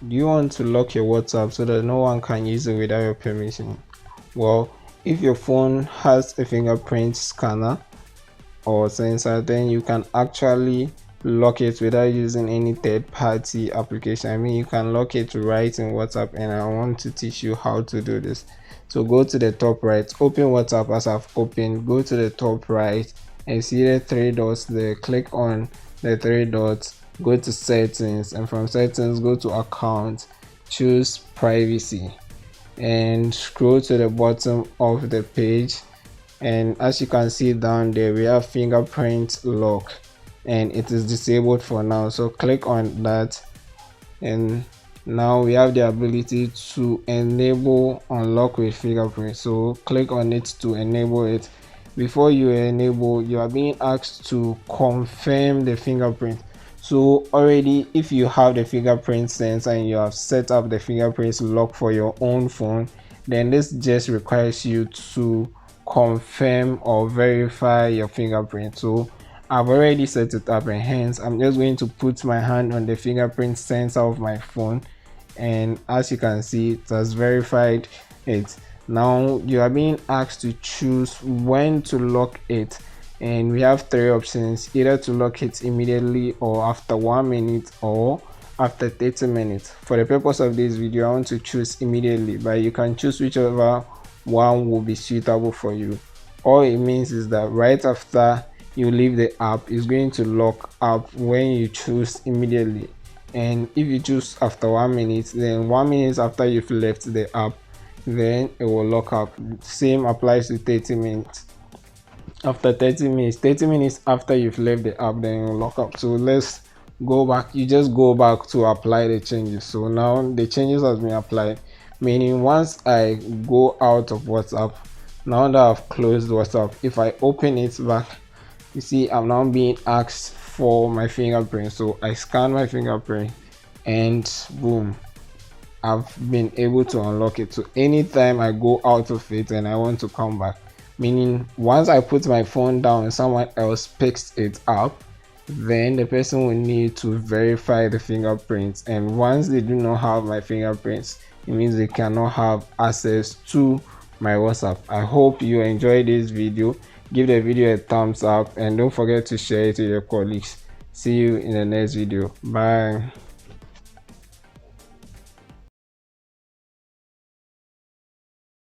Do you want to lock your WhatsApp so that no one can use it without your permission? Well, if your phone has a fingerprint scanner or sensor, then you can actually lock it without using any third-party application. I mean, you can lock it right in WhatsApp, and I want to teach you how to do this. So go to the top right, open WhatsApp as I've opened, go to the top right and see the three dots there. Click on the three dots, go to settings, and from settings go to account, choose privacy, and scroll to the bottom of the page. And as you can see down there, we have fingerprint lock, and it is disabled for now. So click on that, and now we have the ability to enable unlock with fingerprint. So click on it to enable it. Before you enable, you are being asked to confirm the fingerprint. So already, if you have the fingerprint sensor and you have set up the fingerprint lock for your own phone, then this just requires you to confirm or verify your fingerprint. So I've already set it up, and hence I'm just going to put my hand on the fingerprint sensor of my phone, and as you can see, it has verified it. Now you are being asked to choose when to lock it, and we have three options: either to lock it immediately, or after 1 minute, or after 30 minutes. For the purpose of this video, I want to choose immediately, but you can choose whichever one will be suitable for you. All it means is that right after you leave the app, is going to lock up when you choose immediately, and if you choose after 1 minute, then 1 minute after you've left the app, then it will lock up. Same applies to 30 minutes. After 30 minutes after you've left the app, then it will lock up. So let's go back. You just go back to apply the changes. So now the changes has been applied, meaning once I go out of WhatsApp, now that I've closed WhatsApp, if I open it back, you see I'm now being asked for my fingerprint. So I scan my fingerprint, and boom, I've been able to unlock it. So anytime I go out of it and I want to come back, meaning once I put my phone down and someone else picks it up, then the person will need to verify the fingerprints, and once they do not have my fingerprints, it means they cannot have access to my WhatsApp. I hope you enjoyed this video. Give the video a thumbs up, and don't forget to share it with your colleagues. See you in the next video. Bye.